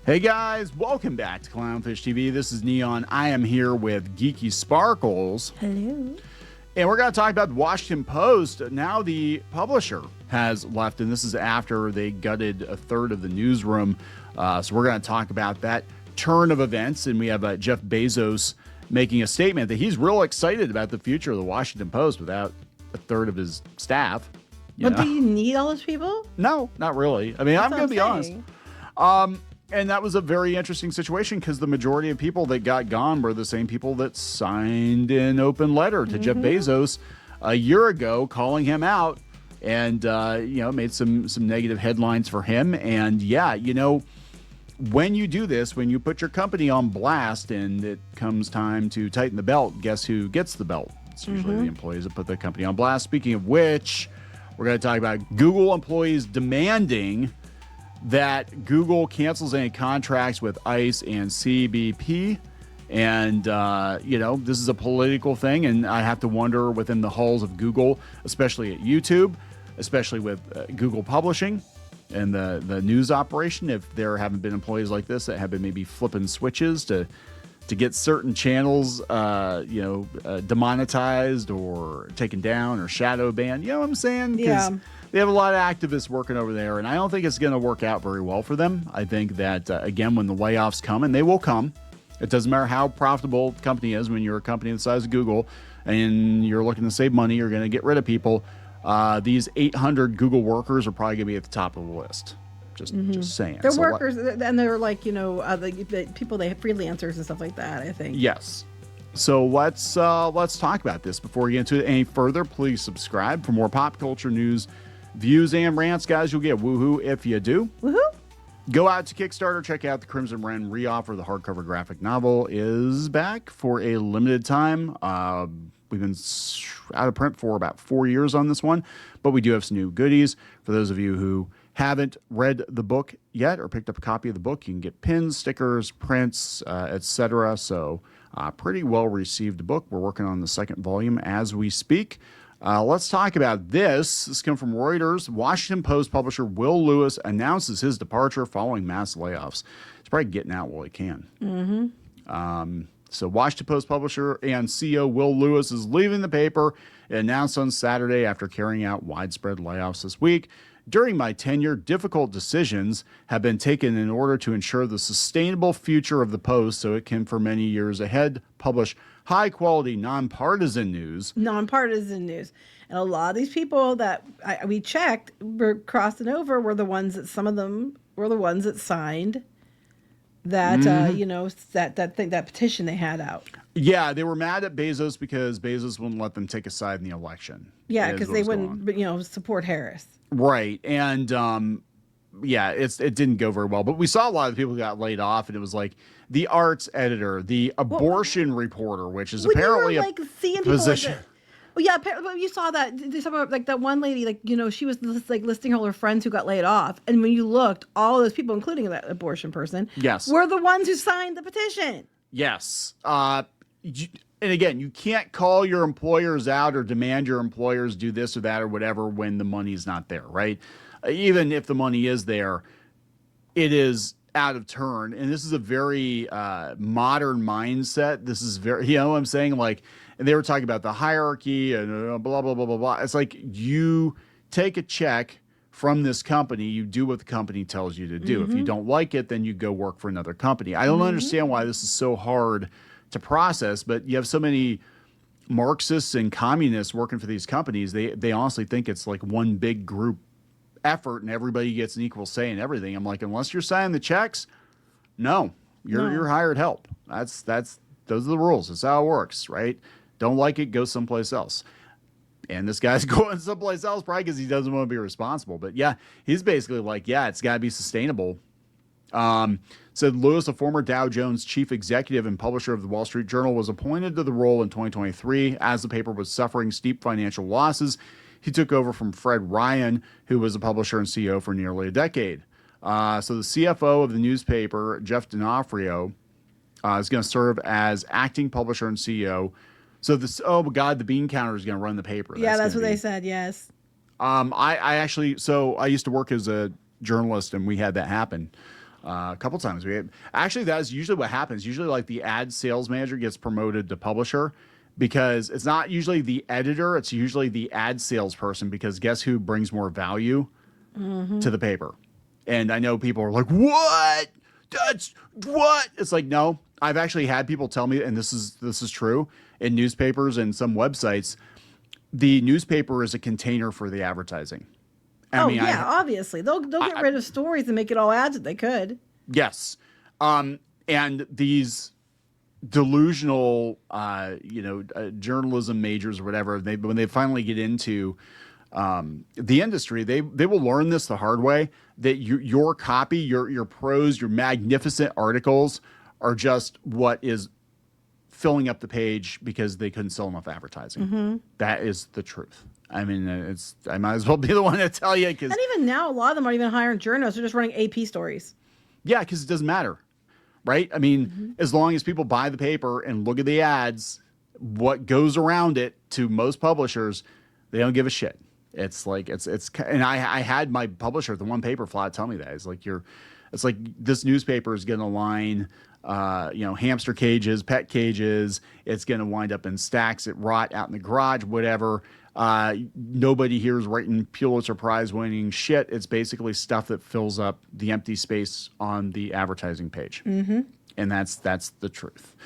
Hey guys, welcome back to Clownfish TV. This is Kneon. I am here with Geeky Sparkles. Hello. And we're going to talk about the Washington Post. Now the publisher has left, and this is after they gutted a third of the newsroom. So we're going to talk about that turn of events. And we have Jeff Bezos making a statement that he's real excited about the future of the Washington Post without a third of his staff. But do you need all those people? No, not really. I mean, I'm going to be honest. And that was a very interesting situation because the majority of people that got gone were the same people that signed an open letter to Jeff Bezos a year ago, calling him out, and made some negative headlines for him. And when you do this, when you put your company on blast, and it comes time to tighten the belt, guess who gets the belt? It's usually the employees that put the company on blast. Speaking of which, we're going to talk about Google employees demanding that Google cancels any contracts with ICE and CBP. And, this is a political thing. And I have to wonder within the halls of Google, especially at YouTube, especially with Google Publishing and the news operation, if there haven't been employees like this that have been maybe flipping switches to get certain channels, demonetized or taken down or shadow banned. You know what I'm saying? Yeah. They have a lot of activists working over there, and I don't think it's going to work out very well for them. I think that, again, when the layoffs come, and they will come, it doesn't matter how profitable the company is. When you're a company the size of Google and you're looking to save money, you're going to get rid of people. These 800 Google workers are probably going to be at the top of the list. Just saying. They're workers, and they're like, the people, they have freelancers and stuff like that, I think. Yes. So let's talk about this. Before we get into it any further, please subscribe for more pop culture news, views, and rants. Guys, you'll get woohoo if you do. Woohoo! Go out to Kickstarter. Check out the Crimson Wren reoffer. The hardcover graphic novel is back for a limited time. We've been out of print for about 4 years on this one, but we do have some new goodies. For those of you who haven't read the book yet or picked up a copy of the book, you can get pins, stickers, prints, etc. So pretty well received book. We're working on the second volume as we speak. Let's talk about this. This comes from Reuters. Washington Post publisher Will Lewis announces his departure following mass layoffs. He's probably getting out while he can. So Washington Post publisher and CEO Will Lewis is leaving the paper. It announced on Saturday after carrying out widespread layoffs this week. During my tenure, difficult decisions have been taken in order to ensure the sustainable future of the Post so it can, for many years ahead, publish high-quality, nonpartisan news. Nonpartisan news. And a lot of these people that we checked were crossing over were the ones that, some of them were the ones that signed that, that petition they had out. Yeah, they were mad at Bezos because Bezos wouldn't let them take a side in the election. Yeah, because they wouldn't, support Harris. Right. And, it didn't go very well. But we saw a lot of people who got laid off, and it was like the arts editor, the abortion reporter, which is apparently seeing position. But you saw that. Like that one lady, she was listing all her friends who got laid off. And when you looked, all those people, including that abortion person, yes, were the ones who signed the petition. Yes. And again, you can't call your employers out or demand your employers do this or that or whatever when the money's not there, right? Even if the money is there, it is out of turn. And this is a very modern mindset. This is very, what I'm saying? Like, and they were talking about the hierarchy and blah, blah, blah, blah, blah. It's like you take a check from this company, you do what the company tells you to do. If you don't like it, then you go work for another company. I don't understand why this is so hard to process, but you have so many Marxists and communists working for these companies. They honestly think it's like one big group effort and everybody gets an equal say in everything. I'm like, unless you're signing the checks, no, you're hired help. Those are the rules. That's how it works, right? Don't like it, go someplace else. And this guy's going someplace else probably because he doesn't want to be responsible. But yeah, he's basically like, it's got to be sustainable. Said Lewis, a former Dow Jones chief executive and publisher of the Wall Street Journal, was appointed to the role in 2023 as the paper was suffering steep financial losses. He took over from Fred Ryan, who was a publisher and CEO for nearly a decade. So the CFO of the newspaper, Jeff D'Onofrio, is going to serve as acting publisher and CEO. So this, oh my God, the bean counter is going to run the paper. That's what they said. Yes. I used to work as a journalist, and we had that happen. A couple times. Actually, that is usually what happens. Usually, like the ad sales manager gets promoted to publisher because it's not usually the editor. It's usually the ad salesperson because guess who brings more value to the paper? And I know people are like, what? That's what? It's like, no, I've actually had people tell me, and this is true in newspapers and some websites, the newspaper is a container for the advertising. Obviously. They'll get rid of stories and make it all ads if they could. Yes. And these delusional, journalism majors or whatever, when they finally get into the industry, they will learn this the hard way, that your copy, your prose, your magnificent articles are just what is filling up the page because they couldn't sell enough advertising. That is the truth. I mean, I might as well be the one to tell you. And even now, a lot of them aren't even hiring journalists. They're just running AP stories. Yeah, because it doesn't matter, right? I mean, as long as people buy the paper and look at the ads, what goes around it to most publishers, they don't give a shit. It's like, and I had my publisher at the one paper flat tell me that. It's like this newspaper is going to line hamster cages, pet cages. It's going to wind up in stacks that rot out in the garage, whatever. Nobody here is writing Pulitzer Prize winning shit. It's basically stuff that fills up the empty space on the advertising page. And that's the truth.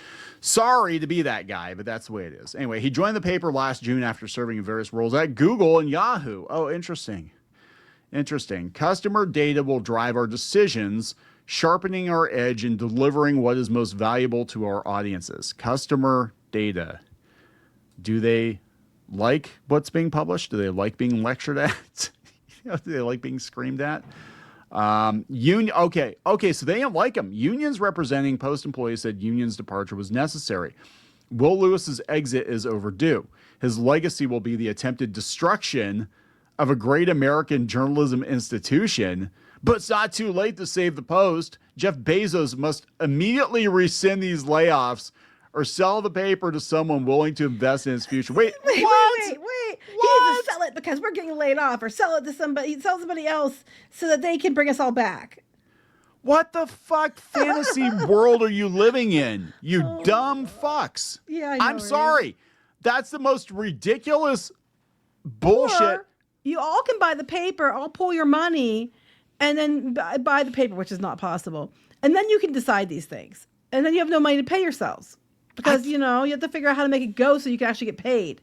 Sorry to be that guy, but that's the way it is. Anyway, he joined the paper last June after serving in various roles at Google and Yahoo. Oh, interesting. Customer data will drive our decisions, sharpening our edge and delivering what is most valuable to our audiences. Customer data. Do they like what's being published? Do they like being lectured at? Do they like being screamed at? Okay, so they didn't like him. Unions representing Post employees said Union's departure was necessary. Will Lewis's exit is overdue. His legacy will be the attempted destruction of a great American journalism institution, but it's not too late to save the Post. Jeff Bezos must immediately rescind these layoffs or sell the paper to someone willing to invest in its future. Wait. Wait. He needs to sell it because we're getting laid off, or sell it to somebody else so that they can bring us all back. What the fuck fantasy world are you living in? You dumb fucks. Yeah, I know, I'm right? sorry. That's the most ridiculous bullshit. Or you all can buy the paper, I'll pull your money, and then buy the paper, which is not possible. And then you can decide these things. And then you have no money to pay yourselves. Because, you have to figure out how to make it go so you can actually get paid.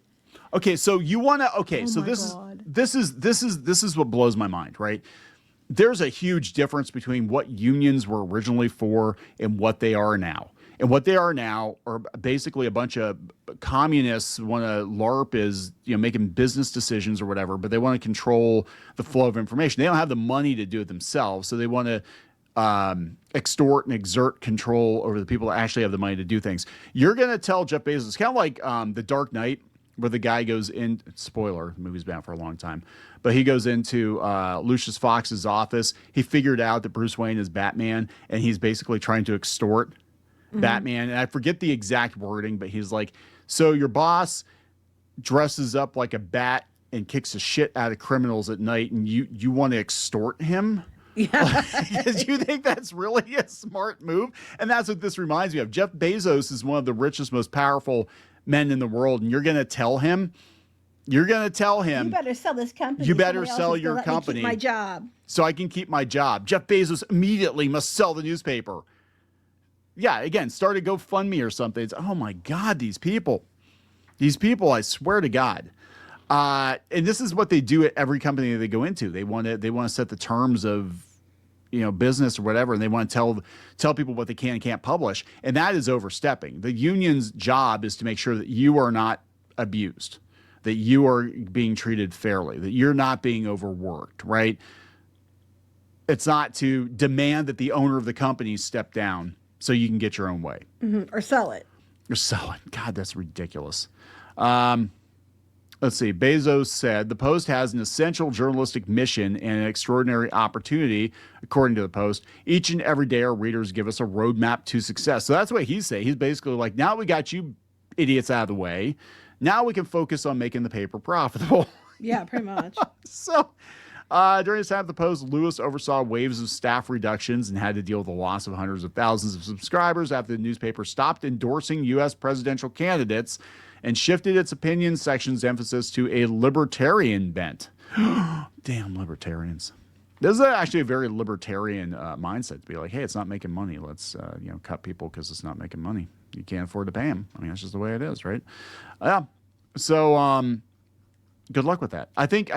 Okay, so you want to God. this is what blows my mind, right? There's a huge difference between what unions were originally for and what they are now. And what they are now are basically a bunch of communists want to LARP is, making business decisions or whatever, but they want to control the flow of information. They don't have the money to do it themselves, so they want to extort and exert control over the people that actually have the money to do things. You're going to tell Jeff Bezos, kind of like The Dark Knight, where the guy goes in, spoiler, the movie's been out for a long time, but he goes into Lucius Fox's office. He figured out that Bruce Wayne is Batman, and he's basically trying to extort Batman. And I forget the exact wording, but he's like, so your boss dresses up like a bat and kicks the shit out of criminals at night, and you want to extort him? Yeah. Because you think that's really a smart move? And that's what this reminds me of. Jeff Bezos is one of the richest, most powerful men in the world, and you're going to tell him, you better sell this company. You better sell your company. Keep my job. So I can keep my job. Jeff Bezos immediately must sell the newspaper. Yeah, again, start a GoFundMe or something. It's, oh my God, these people, I swear to God. And this is what they do at every company that they go into. They want to set the terms of, business or whatever, and they want to tell people what they can and can't publish. And that is overstepping. The union's job is to make sure that you are not abused, that you are being treated fairly, that you're not being overworked, right? It's not to demand that the owner of the company step down so you can get your own way. Or sell it. God, that's ridiculous. Let's see. Bezos said, the Post has an essential journalistic mission and an extraordinary opportunity, according to the Post. Each and every day, our readers give us a roadmap to success. So that's what he's saying. He's basically like, now we got you idiots out of the way. Now we can focus on making the paper profitable. Yeah, pretty much. So, During his time at the Post, Lewis oversaw waves of staff reductions and had to deal with the loss of hundreds of thousands of subscribers after the newspaper stopped endorsing U.S. presidential candidates and shifted its opinion section's emphasis to a libertarian bent. Damn libertarians. This is actually a very libertarian mindset to be like, hey, it's not making money. Let's cut people because it's not making money. You can't afford to pay them. I mean, that's just the way it is, right? Yeah. So good luck with that. I think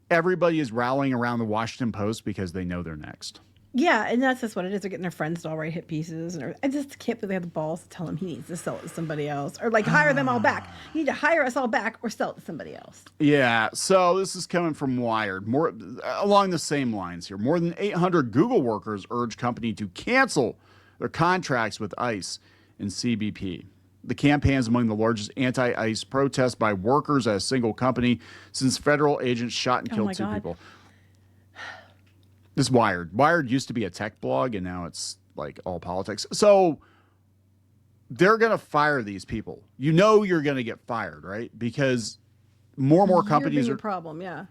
everybody is rallying around the Washington Post because they know they're next. Yeah, and that's just what it is. They're getting their friends to all write hit pieces. And I just can't believe they have the balls to tell him he needs to sell it to somebody else. Or like hire them all back. You need to hire us all back or sell it to somebody else. Yeah, so this is coming from Wired. More along the same lines here. More than 800 Google workers urge company to cancel their contracts with ICE and CBP. The campaign is among the largest anti-ICE protests by workers at a single company since federal agents shot and killed two people. This Wired. Wired used to be a tech blog, and now it's like all politics. So they're going to fire these people. You know you're going to get fired, right? Because more and more companies are... problem, yeah.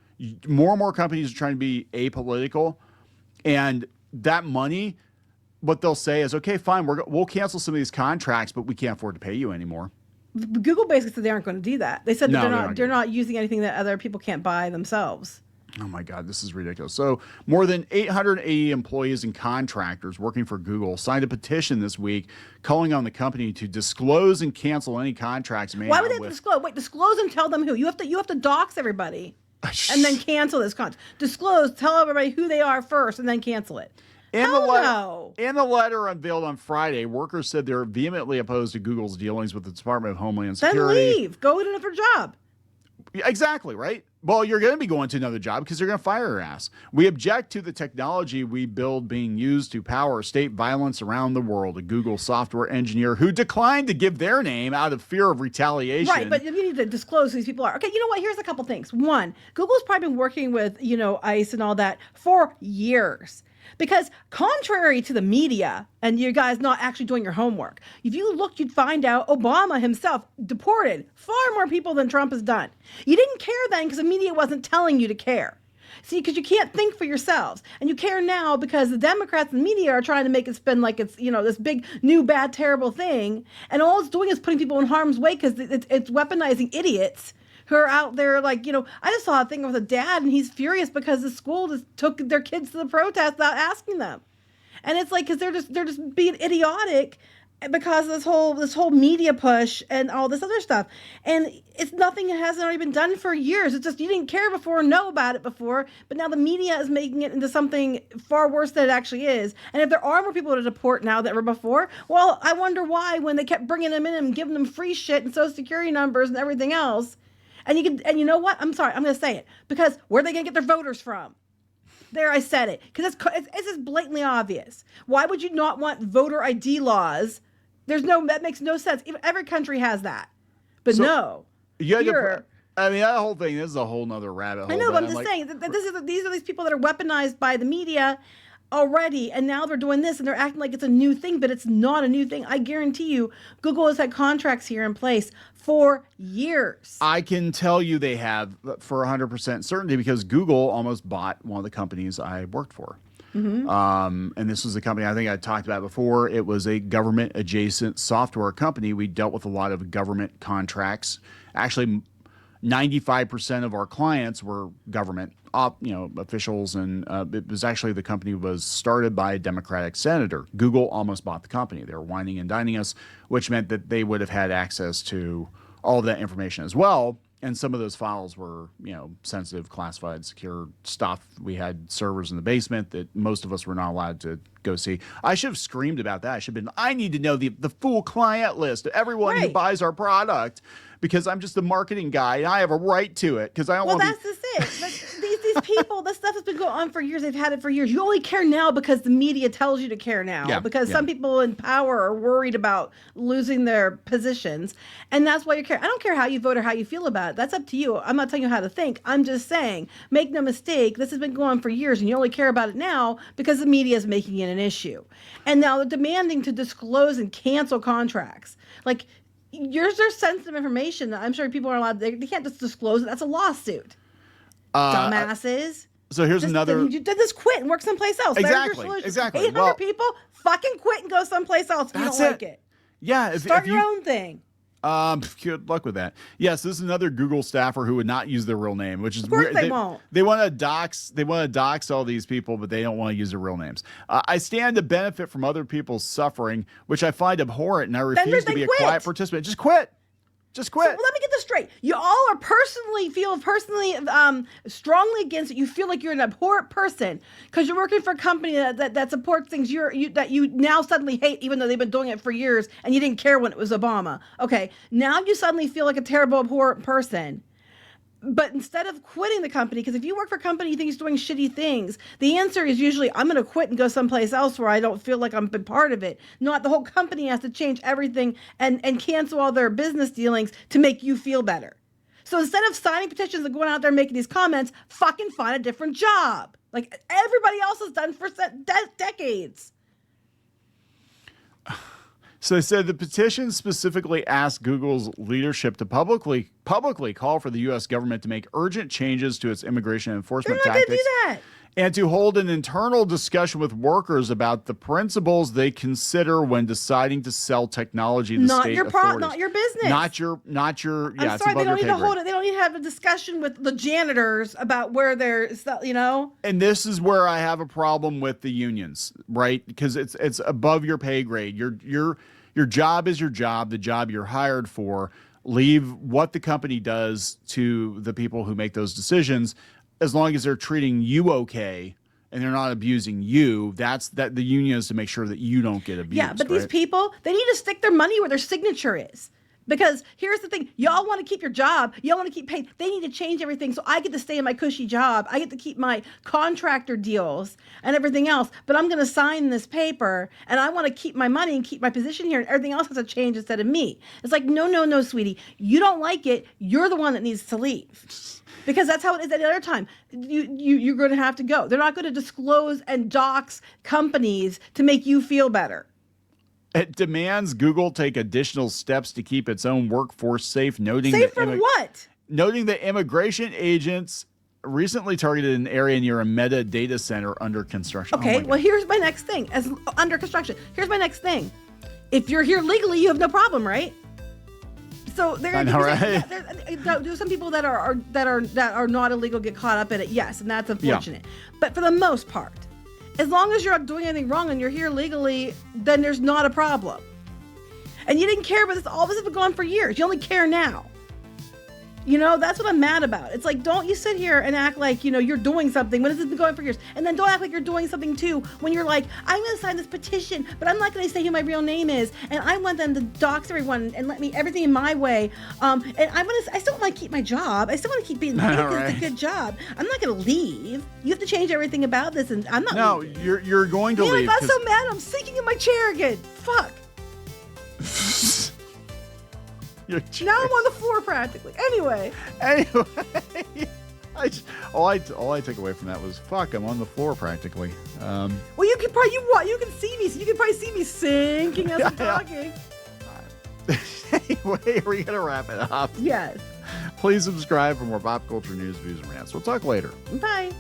More and more companies are trying to be apolitical. And that money, what they'll say is, okay, fine, we'll cancel some of these contracts, but we can't afford to pay you anymore. Google basically said they aren't going to do that. They said that they're not using anything that other people can't buy themselves. Oh my God, this is ridiculous. So more than 880 employees and contractors working for Google signed a petition this week calling on the company to disclose and cancel any contracts made. Why would they have to disclose? Wait, disclose and tell them who. You have to dox everybody and then cancel this contract. Disclose, tell everybody who they are first and then cancel it. In the letter unveiled on Friday, workers said they're vehemently opposed to Google's dealings with the Department of Homeland Security. Then leave. Go to another job. Exactly, right? Well, you're going to be going to another job because they're going to fire your ass. We object to the technology we build being used to power state violence around the world, a Google software engineer who declined to give their name out of fear of retaliation. Right, but you need to disclose who these people are. Okay, you know what? Here's a couple things. One, Google's probably been working with, ICE and all that for years. Because contrary to the media and you guys not actually doing your homework, if you looked, you'd find out Obama himself deported far more people than Trump has done. You didn't care then because the media wasn't telling you to care. See, because you can't think for yourselves. And you care now because the Democrats and the media are trying to make it spin like it's, this big, new, bad, terrible thing. And all it's doing is putting people in harm's way because it's weaponizing idiots who are out there like, I just saw a thing with a dad and he's furious because the school just took their kids to the protest without asking them. And it's like, because they're just being idiotic because of this whole media push and all this other stuff. And it's nothing that hasn't already been done for years. It's just, you didn't care before, know about it before, but now the media is making it into something far worse than it actually is. And if there are more people to deport now than ever before, well, I wonder why when they kept bringing them in and giving them free shit and social security numbers and everything else. And you know what? I'm sorry. I'm going to say it. Because where are they going to get their voters from? There, I said it. Because it's just blatantly obvious. Why would you not want voter ID laws? That makes no sense. Every country has that. But no. That whole thing, this is a whole nother rabbit hole. I know, but I'm just saying, these are these people that are weaponized by the media already, and now they're doing this and they're acting like it's a new thing, but it's not a new thing. I guarantee you Google has had contracts here in place for years. I can tell you they have for 100% certainty because Google almost bought one of the companies I worked for. Mm-hmm. And this was a company I think I talked about before. It was a government adjacent software company. We dealt with a lot of government contracts. Actually, 95% of our clients were government officials, and it was actually the company was started by a Democratic senator. Google almost bought the company. They were whining and dining us, which meant that they would have had access to all of that information as well. And some of those files were, sensitive, classified, secure stuff. We had servers in the basement that most of us were not allowed to go see. I should have screamed about that. I need to know the full client list of everyone who buys our product because I'm just the marketing guy and I have a right to it because I don't want to that's just it. These people, this stuff has been going on for years. They've had it for years. You only care now because the media tells you to care now some people in power are worried about losing their positions. And that's why you care. I don't care how you vote or how you feel about it. That's up to you. I'm not telling you how to think. I'm just saying, make no mistake, this has been going on for years and you only care about it now because the media is making it an issue. And now they're demanding to disclose and cancel contracts. Like, there's sensitive information that I'm sure people are allowed, they can't just disclose it. That's a lawsuit. Dumbasses. So here's another. You did this, quit and work sompalace else. There's your Exactly. solution. Exactly. 800 Well, people, fucking quit and go someplace else if you that's don't like it. Yeah. Start your own thing. Good luck with that. Yes, this is another Google staffer who would not use their real name, which is Of course weird. they won't. They want to dox. They want to dox all these people, but they don't want to use their real names. I stand to benefit from other people's suffering, which I find abhorrent, and I refuse to be a quiet participant. Just quit. Just quit. So, let me get this straight. You all are feel personally strongly against it. You feel like you're an abhorrent person because you're working for a company that supports things that you now suddenly hate, even though they've been doing it for years and you didn't care when it was Obama. Okay, now you suddenly feel like a terrible, abhorrent person. But instead of quitting the company, because if you work for a company you think is doing shitty things, the answer is usually, I'm going to quit and go someplace else where I don't feel like I'm a part of it. Not the whole company has to change everything and cancel all their business dealings to make you feel better. So instead of signing petitions and going out there and making these comments, fucking find a different job. Like everybody else has done for decades. So they said the petition specifically asked Google's leadership to publicly call for the U.S. government to make urgent changes to its immigration enforcement They're not tactics gonna do that. and to hold an internal discussion with workers about the principles they consider when deciding to sell technology to Not state your authorities. not your business. Not your. Yeah, I'm it's sorry, they above don't need your to pay hold grade. it. They don't need to have a discussion with the janitors about where they're, And this is where I have a problem with the unions, right? Because it's above your pay grade. Your job is your job, the job you're hired for. Leave what the company does to the people who make those decisions, as long as they're treating you okay and they're not abusing you. That's the union is to make sure that you don't get abused. Yeah, but these right? people, they need to stick their money where their signature is. Because here's the thing, y'all want to keep your job, y'all want to keep paying, they need to change everything so I get to stay in my cushy job, I get to keep my contractor deals and everything else, but I'm going to sign this paper and I want to keep my money and keep my position here and everything else has to change instead of me. It's like, no, sweetie, you don't like it, you're the one that needs to leave. Because that's how it is at another time. You're going to have to go. They're not going to disclose and dox companies to make you feel better. It demands Google take additional steps to keep its own workforce safe, noting Safe from what? Noting that immigration agents recently targeted an area near a Meta data center under construction. Okay, well, here's my next thing. As under construction, here's my next thing. If you're here legally, you have no problem, right? So they're I going know, to right? do some people that are not illegal get caught up in it, yes, and that's unfortunate. Yeah. But for the most part, as long as you're not doing anything wrong and you're here legally, then there's not a problem. And you didn't care about this. All this has been going on for years. You only care now. That's what I'm mad about. It's like, don't you sit here and act like, you're doing something when this has been going for years. And then don't act like you're doing something too when you're like, I'm going to sign this petition, but I'm not going to say who my real name is. And I want them to dox everyone and let me everything in my way. And I still want to keep my job. I still want to keep being paid because it's a good job. I'm not going to leave. You have to change everything about this. And I'm not leaving. You're going to leave. I got so mad. I'm sinking in my chair again. Fuck. Now I'm on the floor practically. Anyway, all I took away from that was fuck. I'm on the floor practically. Well, you can probably you can see me, so you can probably see me sinking as I'm talking. Anyway, are we gonna wrap it up? Yes. Please subscribe for more pop culture news, views, and rants. We'll talk later. Bye.